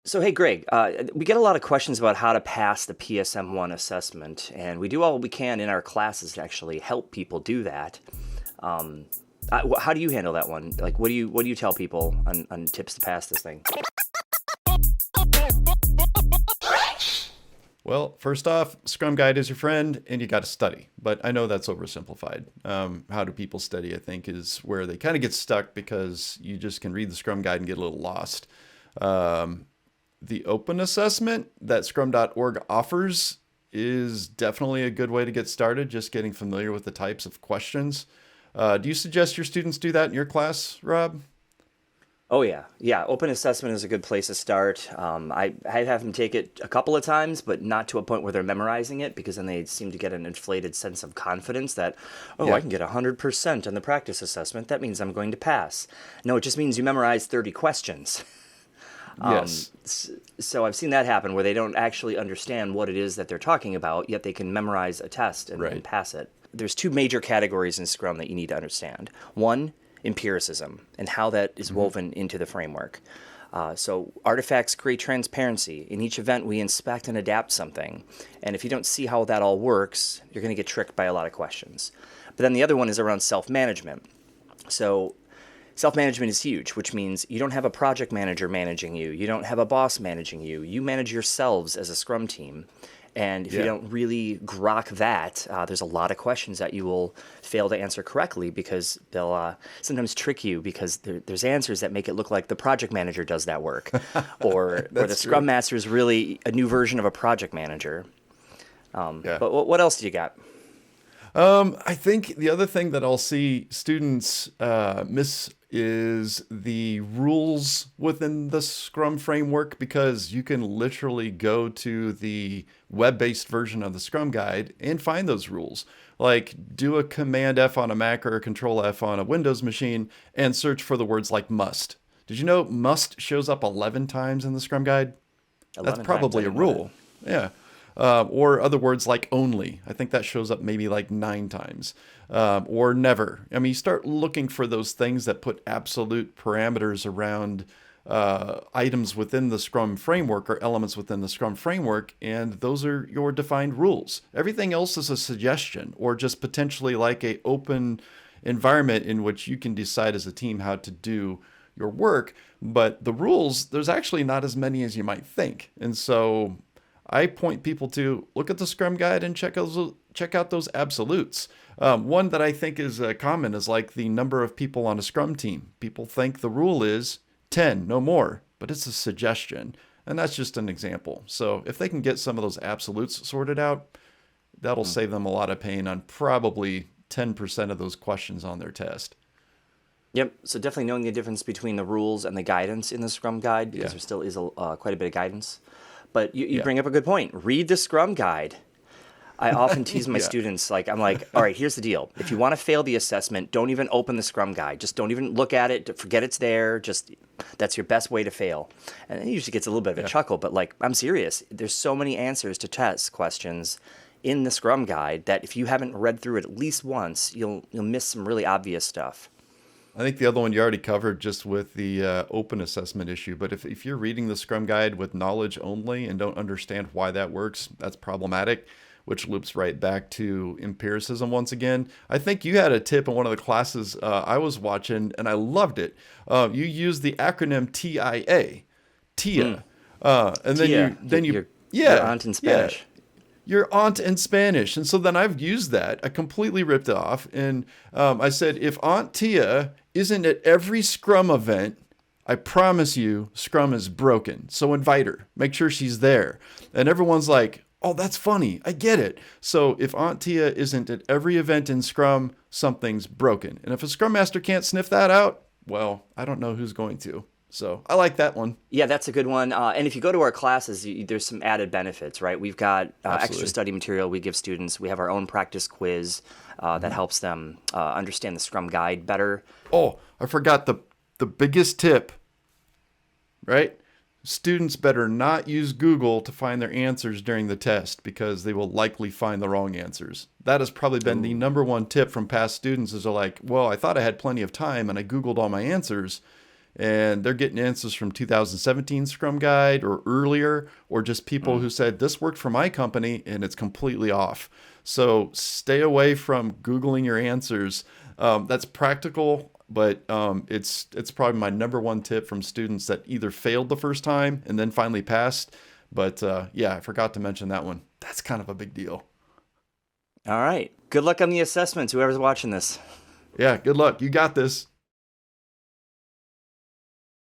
So, hey, Greg, we get a lot of questions about how to pass the PSM1 assessment, and we do all we can in our classes to actually help people do that. Um, how do you handle that one? Like, what do you tell people on tips to pass this thing? Well, first off, Scrum Guide is your friend and you got to study. But I know that's oversimplified. How do people study, I think, is where they kind of get stuck because you just can read the Scrum Guide and get a little lost. Um, the open assessment that scrum.org offers is definitely a good way to get started, just getting familiar with the types of questions. Do you suggest your students do that in your class, Rob? Oh yeah, yeah. Open assessment is a good place to start. I have them take it a couple of times, but not to a point where they're memorizing it, because then they seem to get an inflated sense of confidence that, oh, I Yeah. can get 100% on the practice assessment. That means I'm going to pass. No, it just means you memorize 30 questions. Yes. So I've seen that happen where they don't actually understand what it is that they're talking about, yet they can memorize a test and Right. pass it. There's two major categories in Scrum that you need to understand. One, empiricism and how that is woven into the framework. So artifacts create transparency. In each event, we inspect and adapt something. And if you don't see how that all works, you're going to get tricked by a lot of questions. But then the other one is around self-management. So self-management is huge, which means you don't have a project manager managing you. You don't have a boss managing you. You manage yourselves as a Scrum team. And if you Yeah. don't really grok that, there's a lot of questions that you will fail to answer correctly, because they'll sometimes trick you, because there's answers that make it look like the project manager does that work, or the That's Scrum true. Master is really a new version of a project manager. Yeah. But what else do you got? I think the other thing that I'll see students miss is the rules within the Scrum framework, because you can literally go to the web-based version of the Scrum Guide and find those rules. Like, do a Command F on a Mac or a Control F on a Windows machine and search for the words like must. Did you know must shows up 11 times in the Scrum Guide? That's 11 times. I probably a didn't know that. rule. Yeah. Or other words like only. I think that shows up maybe like 9 times. Or never. I mean, you start looking for those things that put absolute parameters around items within the Scrum framework or elements within the Scrum framework, and those are your defined rules. Everything else is a suggestion or just potentially like a open environment in which you can decide as a team how to do your work. But the rules, there's actually not as many as you might think. And so I point people to look at the Scrum Guide and check out those absolutes. One that I think is common is like the number of people on a Scrum team. People think the rule is 10, no more, but it's a suggestion. And that's just an example. So if they can get some of those absolutes sorted out, that'll Hmm. save them a lot of pain on probably 10% of those questions on their test. Yep. So definitely knowing the difference between the rules and the guidance in the Scrum Guide, because Yeah. there still is quite a bit of guidance. But you Yeah. bring up a good point. Read the Scrum Guide. I often tease my Yeah. students, like, I'm like, all right, here's the deal. If you want to fail the assessment, don't even open the Scrum Guide. Just don't even look at it. Forget it's there. Just, that's your best way to fail. And it usually gets a little bit of a Yeah. chuckle, but like, I'm serious. There's so many answers to test questions in the Scrum Guide that if you haven't read through it at least once, you'll miss some really obvious stuff. I think the other one you already covered just with the open assessment issue. But if you're reading the Scrum Guide with knowledge only and don't understand why that works, that's problematic, which loops right back to empiricism once again. I think you had a tip in one of the classes I was watching, and I loved it. You used the acronym TIA, TIA, and then Tia, you then you your yeah aunt in yeah Spanish. your aunt in Spanish. And so then I've used that. I completely ripped it off. And I said, if Aunt Tia isn't at every Scrum event, I promise you, Scrum is broken. So invite her. Make sure she's there. And everyone's like, oh, that's funny. I get it. So if Aunt Tia isn't at every event in Scrum, something's broken. And if a Scrum Master can't sniff that out, well, I don't know who's going to. So I like that one. Yeah, that's a good one. And if you go to our classes, there's some added benefits, right? We've got extra Absolutely. study material we give students. We have our own practice quiz that helps them understand the Scrum Guide better. Oh, I forgot the biggest tip, right? Students better not use Google to find their answers during the test because they will likely find the wrong answers. That has probably been the Ooh. number one tip from past students is they're like, well, I thought I had plenty of time and I Googled all my answers. and they're getting answers from 2017 Scrum Guide or earlier, or just people who said, this worked for my company and it's completely off. So stay away from Googling your answers. That's practical, but it's probably my number one tip from students that either failed the first time and then finally passed. But yeah, I forgot to mention that one. That's kind of a big deal. All right. Good luck on the assessments, whoever's watching this. Yeah, good luck. You got this.